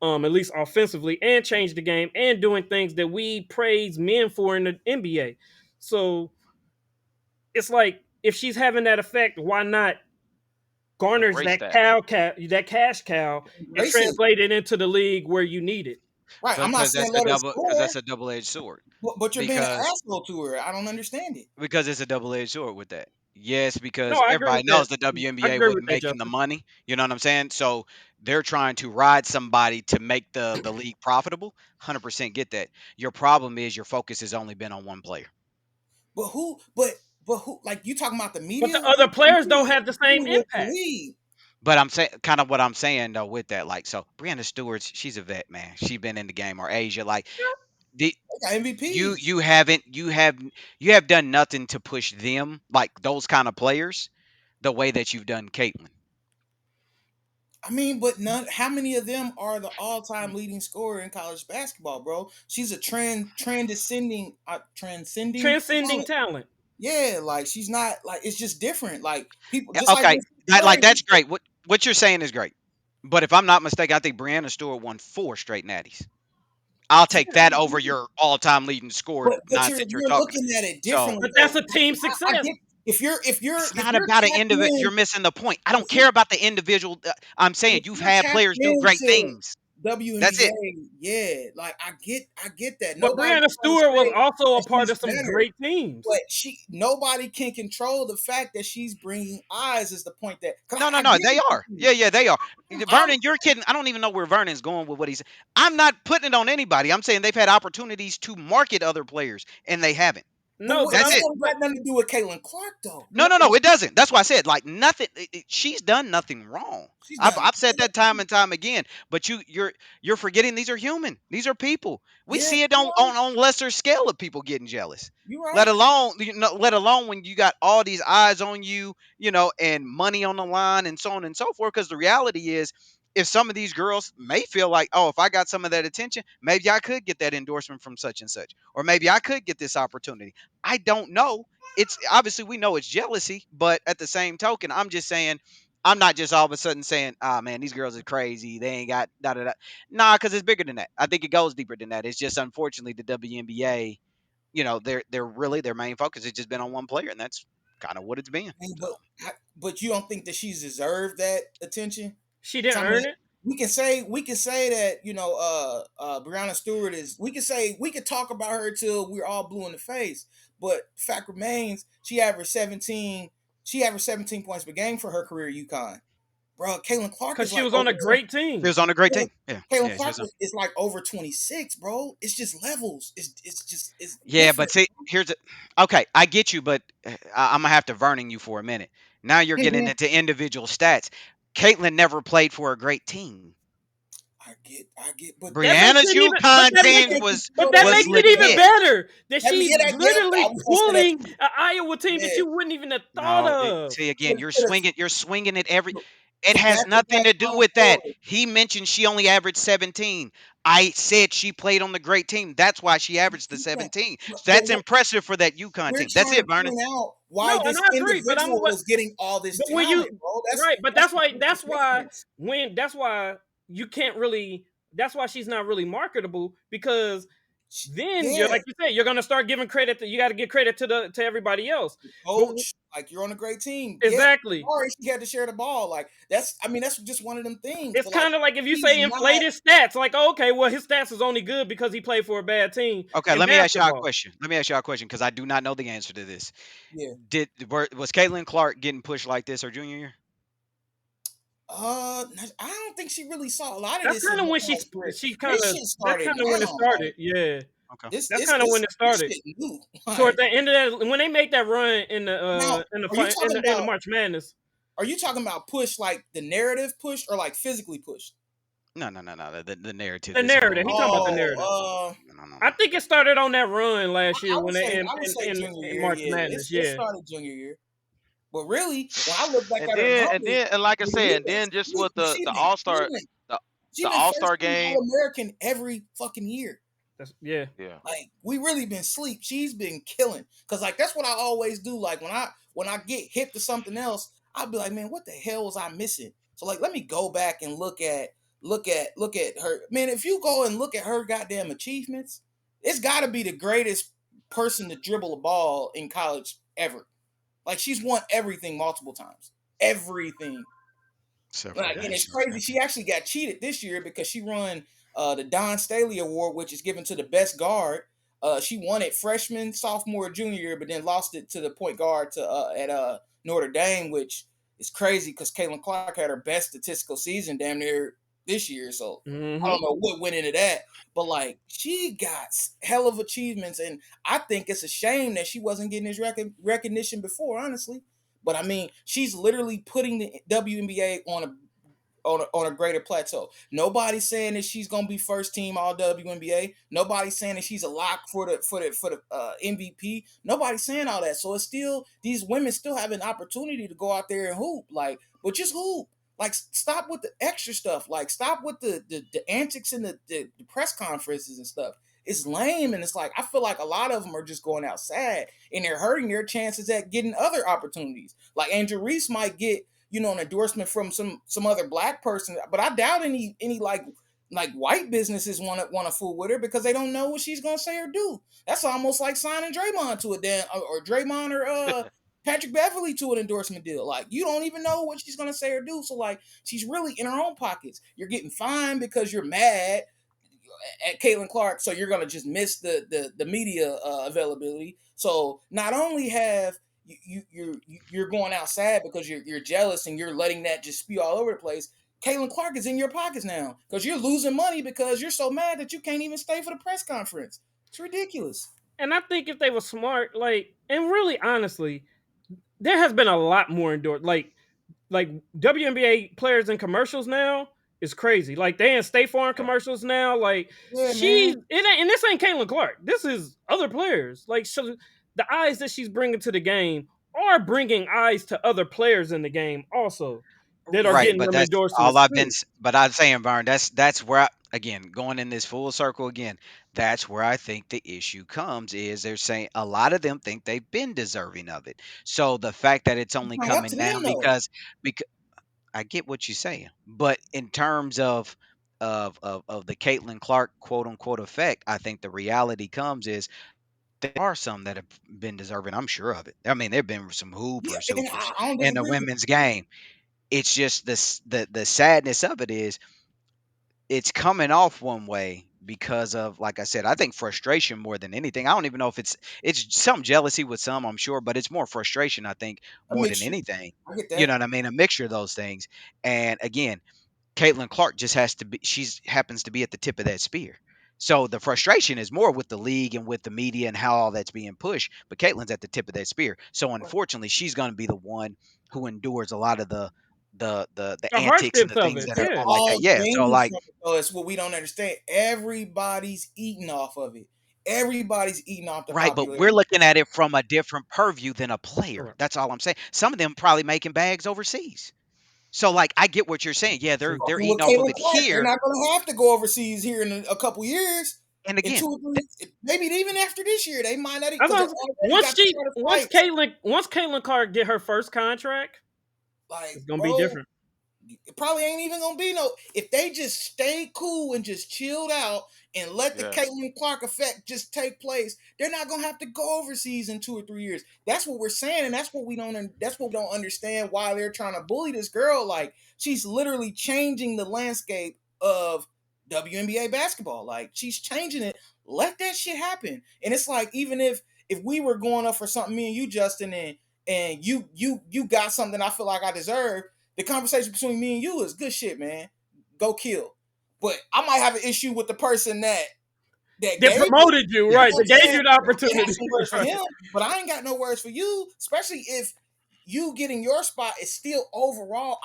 at least offensively, and change the game and doing things that we praise men for in the NBA. So it's like if she's having that effect, why not garners Embrace that that. that cash cow, and Embrace it. translate it into the league where you need it? Right. I'm not Because saying let her that's score, a double edged sword. but you're being an Because asshole to her. I don't understand it. it's a double edged sword with that. Yes, No, because I agree everybody with that. knows the I WNBA agree wasn't with that, making the Justin. money. You know what I'm saying? So they're trying to ride somebody to make the league profitable. 100% get that. Your problem is your focus has only been on one player. But who? But who? Like you talking about the But media? the What other the players don't media have the do same with the impact. league? But I'm saying kind of what I'm saying though with that, like so Brianna Stewart's she's a vet, man. She's been in the game or Asia. Like the They got MVPs. you haven't you have done nothing to push them like those kind of players the way that you've done Caitlyn. I mean, but none. How many of them are the all-time leading scorer in college basketball, bro? She's a transcending Transcending talent. talent. Yeah, like she's not like it's just different. Like people, Yeah, just like okay, with Steph like Curry. that's great. What you're saying is great. But if I'm not mistaken, I think Brianna Stewart won 4 straight natties. I'll take that over your all-time leading score But you're nonsense you're you're talking. looking at it So differently But though. that's a team I success. get it's if not you're about an tapped individual. You're in missing the point. I if don't you care about the individual. I'm saying if you've you're had tapped players do great into things. That's it. WNBA, yeah, like I get that. But Nobody's Brianna trying to Stewart was say also a that part she's of some better, great teams. but nobody can control the fact that she's bringing eyes. Is the point that because No, no, I no. get They what you're are. saying. Yeah, yeah, they are. I'm Vernon, you're kidding. I don't even know where Vernon's going with what he's. I'm not putting it on anybody. I'm saying they've had opportunities to market other players and they haven't. but No, what but That's I'm that it. don't but got nothing to do with Caitlin Clark though. No, no, no, it doesn't. That's why I said like nothing. She's done nothing wrong. She's done. I've said that time and time again. But you're forgetting these are human. These are people. We Yeah, see it you're right. on lesser scale of people getting jealous. You're Let right. alone let alone when you got all these eyes on you, and money on the line and so on and so forth. Because the reality is, if some of these girls may feel like, oh, if I got some of that attention, maybe I could get that endorsement from such and such, or maybe I could get this opportunity. I don't know, it's obviously we know it's jealousy, but at the same token, I'm just saying, I'm not just all of a sudden saying, "Ah, man, these girls are crazy. They ain't got da da da." Nah, because it's bigger than that. I think it goes deeper than that. It's just unfortunately the WNBA, they're really their main focus has just been on one player, and that's kind of what it's been. And, So but you don't think that she's deserved that attention? she 'Cause, didn't I mean, earn it. we can say that Brianna Stewart is. We could talk about her till we're all blue in the face. But fact remains, she averaged 17. She averaged 17 points per game for her career at UConn. Bro, Caitlin Clark Because is she like was on over a 20. great she team. was on a great Caitlin team. Yeah, Caitlin yeah, she Clark was on. is like over 26, bro. It's just levels. It's Yeah, but different. see, okay, I get you, but I'm gonna have to Vernon you for a minute. Now you're getting into individual stats. Caitlyn never played for a great team. But That makes Brianna's it even. But UConn that you makes. team can't was But control that that was makes either, it even though. legit. better that That mean, she's I literally was gonna say that pulling too. an Iowa team that Yeah. you wouldn't even have thought No, of. see again, you're swinging it every. To, It to has nothing back-to-back to do Final with that. Fours. He mentioned she only averaged 17. I said she played on the great team. That's why she averaged the You can't. 17. But, So but that's what impressive for that UConn we're team. That's trying to it, Vernon. point out No, why and this I agree. But I'm individual what. is getting all this But when you talent, bro. right, but That's that's the why. that's That's the why difference. when. That's why you can't really. That's why she's not really marketable because then you're Yeah, like you said you're gonna start giving credit. You got to give credit to everybody else. the But coach, like you're on a great team. Yeah, exactly. sorry she had to share the ball. Like that's just one of them things. It's But like kind of like if you he's say not. inflated stats, like, oh, okay, well, his stats is only good because he played for a bad team Okay, in let me ask y'all a basketball. question. Let me ask y'all a question because I do not know the answer to this. Yeah. Was Caitlin Clark getting pushed like this her junior year? I don't think she really saw a lot of That's this in kind of her when college career. she kind This of shit that's started kind of when it now. started. Like Yeah, Okay. this, that's this, kind of when this, it this started. shit new. Toward Like the end of that, when they make that run now, in the are you talking in the about? March Madness, Are you talking about push like the narrative push or like physically push? No, no, no, no. The narrative the is narrative. He talking about the Oh, narrative. no, no, no, I no. think it started on that run last year I when would they say I would say junior in year. March Yeah, Madness. it Yeah, started junior year. But really, when I look back And at her then and numbers, then and like I nigga, said, and then just with she the been All Star killing. the She the been All first Star team game. All American every fucking year. that's yeah. Yeah. Like we really been sleep. She's been killing. Cause like that's what I always do. Like when I get hip to something else, I'll be like, man, what the hell was I missing? So like let me go back and look at Look at her, man. If you go and look at her goddamn achievements, it's got to be the greatest person to dribble a ball in college ever. Like she's won everything multiple times, everything. Except for Like, the and it's national crazy. She championship. actually got cheated this year because she won the Don Staley Award, which is given to the best guard. She won it freshman, sophomore, junior year, but then lost it to the point guard to at Notre Dame, which is crazy because Caitlin Clark had her best statistical season damn near this year. So I Hmm. don't know what went into that, but like she got hell of achievements, and I think it's a shame that she wasn't getting this recognition before, honestly. But I mean, she's literally putting the WNBA on a greater plateau. Nobody's saying that she's gonna be first team All WNBA. Nobody's saying that she's a lock for the MVP. Nobody's saying all that. So it's still these women still have an opportunity to go out there and hoop, like, but just hoop. Like, stop with the extra stuff. Like, stop with the antics and the press conferences and stuff. It's lame, and it's like I feel like a lot of them are just going out sad, and they're hurting their chances at getting other opportunities. Like Angel Reese might get an endorsement from some other black person, but I doubt any like white businesses want to fool with her because they don't know what she's gonna say or do. That's almost like signing Draymond to a damn or Draymond or Patrick Beverly to an endorsement deal. Like, you don't even know what she's gonna say or do. So like she's really in her own pockets. You're getting fined because you're mad at Caitlin Clark, so you're gonna just miss the media availability. So not only have you're going outside because you're jealous and you're letting that just spew all over the place. Caitlin Clark is in your pockets now because you're losing money because you're so mad that you can't even stay for the press conference. It's ridiculous. And I think if they were smart, like, and really honestly, there has been a lot more endorsed. Like WNBA players in commercials now is crazy. Like they in State Farm Yeah. commercials now. Like Yeah, man. and this ain't Caitlin Clark. This is other players. Like so, the eyes that she's bringing to the game are bringing eyes to other players in the game also that are Right, getting but them that's all endorsements I've been. too. But I'm saying, Vern, that's where again going in this full circle again. That's where I think the issue comes is they're saying a lot of them think they've been deserving of it. So the fact that it's It's only not up coming to now them though. because I get what you're saying, but in terms of the Caitlin Clark quote unquote effect, I think the reality comes is there are some that have been deserving. I'm sure of it. I mean, there've been some Yeah, hoopers, and hoopers I don't in the disagree with women's game. It's just the sadness of it is it's coming off one way because of, like I said, I think frustration more than anything. I don't even know if it's some jealousy with some, I'm sure, but it's more frustration, I think, a more than mixture. anything. I get You that. know what I mean? A mixture of those things. And again, Caitlin Clark just has to be she's happens to be at the tip of that spear. So the frustration is more with the league and with the media and how all that's being pushed, but Caitlin's at the tip of that spear. So unfortunately, she's going to be the one who endures a lot of the The antics and hardships the of things it, that are They're yeah. going like that. all Yeah. So gaining like from it, though. It's what we don't understand. Everybody's eating off of it. Everybody's eating off the right, but popularity. we're looking at it from a different purview than a player. Correct. That's all I'm saying. Some of them probably making bags overseas. So like I get what you're saying. Yeah, they're True. they're Fucking with eating off of Caitlin it Clark, they're here. not going to have to go overseas here in a couple years. And In two again, or three, maybe even after this year, they might not I because they thought already got the charter flights. Once Caitlin Clark get her first contract, Like, it's gonna be bro, different. it probably ain't even gonna be no. If they just stay cool and just chilled out and let the yeah. Caitlin Clark effect just take place, they're not gonna have to go overseas in 2 or 3 years. That's what we're saying, and that's what we don't. That's what we don't understand why they're trying to bully this girl. Like, she's literally changing the landscape of WNBA basketball. Like, she's changing it. Let that shit happen. And it's like, even if we were going up for something, me and you, Justin, and you got something I feel like I deserve, the conversation between me and you is good shit, man. Go kill. But I might have an issue with the person that They gave it. promoted you, You Yeah. right? know what They I'm gave saying? you the I can have opportunity, some words for right? him, but I ain't got no words for you. Especially if you getting your spot is still overall.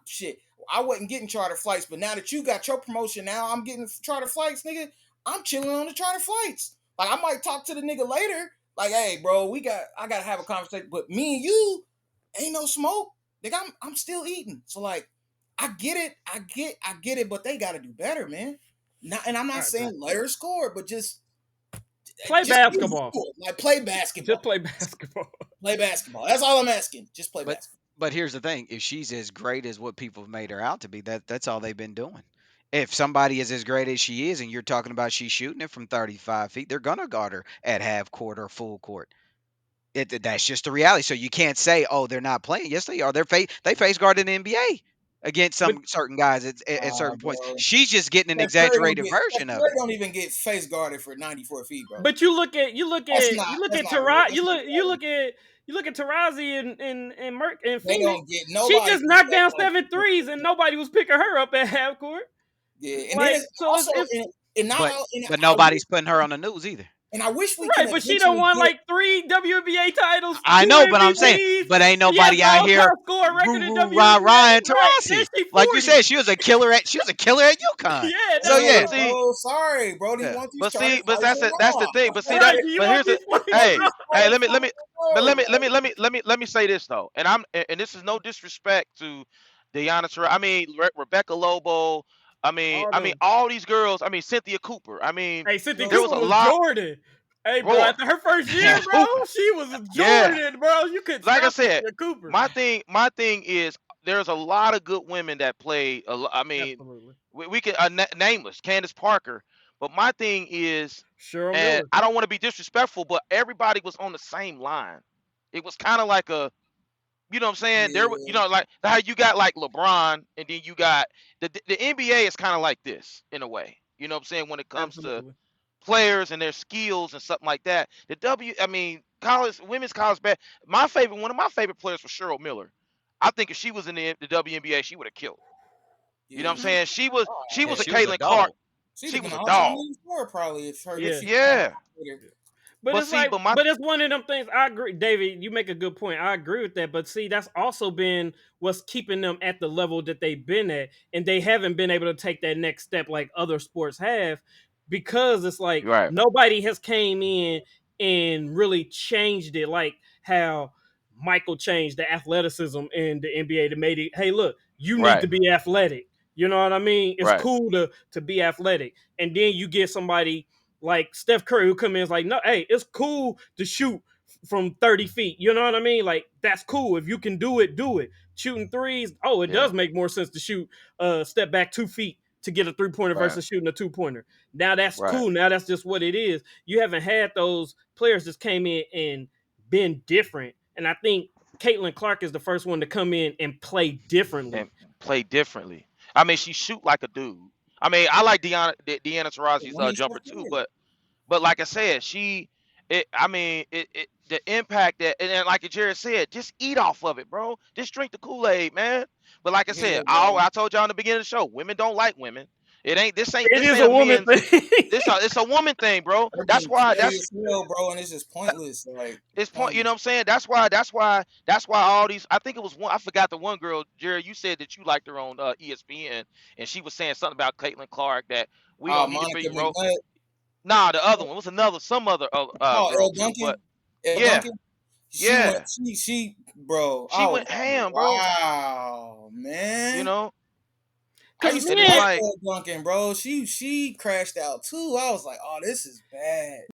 Shit. I wasn't getting charter flights, but now that you got your promotion, now I'm getting charter flights, nigga. I'm chilling on the charter flights. Like, I might talk to the nigga later. Like, hey, bro, I gotta have a conversation. But me and you ain't no smoke. Nigga, I'm still eating. So like, I get it. I get it, but they gotta do better, man. Not, and I'm I not agree. saying let her score, but Play just be basketball. equal. Like, play Just basketball. play basketball. Play basketball. That's all I'm asking. Just play But basketball. but here's the thing: if she's as great as what people have made her out to be, that's all they've been doing. if somebody is as great as she is, and you're talking about she's shooting it from 35 feet, they're gonna guard her at half court or full court. That's just the reality. So you can't say, oh, they're not playing. Yes, they are. They face guard in the NBA against But some certain guys at certain points. Bro. She's just getting an exaggerated Steph version of Curry it. don't even get face guarded for 94 feet, bro. but you look That's at not real. Taraji, That's not reality. you look at Tarazi and Merc and They Phoenix. don't get She nobody just get knocked Steph down like 7 threes and nobody was picking her up at half court. yeah. And then Like it's so also it's and not But all but I wish nobody's putting her on the news either. we can right, but she done eventually won get like 3 WNBA titles, I two know, but I'm saying, MVPs. but ain't She has nobody the out all here time scoring record in Ryan WNBA. Right, and Taurasi. she Like you 40. said, she was a killer at UConn. Yeah, So that's hey, yeah, what See, bro, sorry, bro. These yeah. monkeys but trying to see, but fight for that's the Raw. thing. But see that. right. You But want here's the. these points Hey, Monkeys wrong. hey, trying to fight for but Raw. Like, let me say this though, and this is no disrespect to Deanna Taurasi. I mean Rebecca Lobo. All I mean them. all these girls. I mean Cynthia Cooper. I mean Hey, Cynthia bro, there was Cooper a was lot, Jordan. Hey, bro, bro. after her first She year, was bro, hooping. she was Yeah, Jordan, bro. You couldn't like I stop said, Cynthia Cooper. my thing is there's a lot of good women that play. I mean, Absolutely. we can nameless Candace Parker, but my thing is, Cheryl and Miller. I don't want to be disrespectful, but everybody was on the same line. It was kind of like a, you know what I'm saying? You yeah, know, like how you got like LeBron, and then you got the NBA is kind of like this in a way. You know what I'm saying when it comes to Absolutely. players and their skills and something like that. I mean, college, women's college one of my favorite players was Cheryl Miller. I think if she was in the WNBA, she would have killed. You know what I'm yeah. saying? She Yeah, was a Oh, she was a Caitlin Clark. dog. she'd She have been was an a all-time dog. leading scorer probably if Yeah. she came out Yeah, later. But but it's see, like, but my but it's one of them things. I agree, David. You make a good point. I agree with that. But see, that's also been what's keeping them at the level that they've been at, and they haven't been able to take that next step like other sports have, because it's like right, nobody has came in and really changed it, like how Michael changed the athleticism in the NBA to made it. Hey, look, you need right, to be athletic. You know what I mean? It's right, cool to be athletic, and then you get somebody like Steph Curry who come in is like, no, hey, it's cool to shoot from 30 feet. You know what I mean? Like, that's cool. If you can do it, do it. Shooting threes, oh, it yeah, does make more sense to shoot step back 2 feet to get a 3 pointer right, versus shooting a 2 pointer. Now that's right. cool. Now that's just what it is. You haven't had those players just came in and been different. And I think Caitlin Clark is the first one to come in and play differently. And play differently. I mean, she shoot like a dude. I mean, I like Deanna Taurasi's When he jumper Steph too, Curry. but like I said, the impact that, and then like Jared said, just eat off of it, bro. Just drink the Kool Aid, man. But like I Yeah, said, bro. I told y'all in the beginning of the show, women don't like women. It This is ain't a a woman men's. thing. It's a woman thing, bro. They're That's getting why petty as hell, bro, and it's just pointless. Like it's it's point. You know pointless. what I'm saying? That's why all these. I think it was one. I forgot the one girl, Jerry. You said that you liked her on ESPN, and she was saying something about Caitlin Clark that we don't need to Monica be, bro. McNutt. Nah, the other one was some other Oh, girl El too. But Duncan. El yeah, Duncan. She went. yeah, Bro. she I was went like, ham, bro. wow, You man. know, I Because used and to it's men, like like El Duncan, bro. She crashed out too. I was like, oh, this is bad.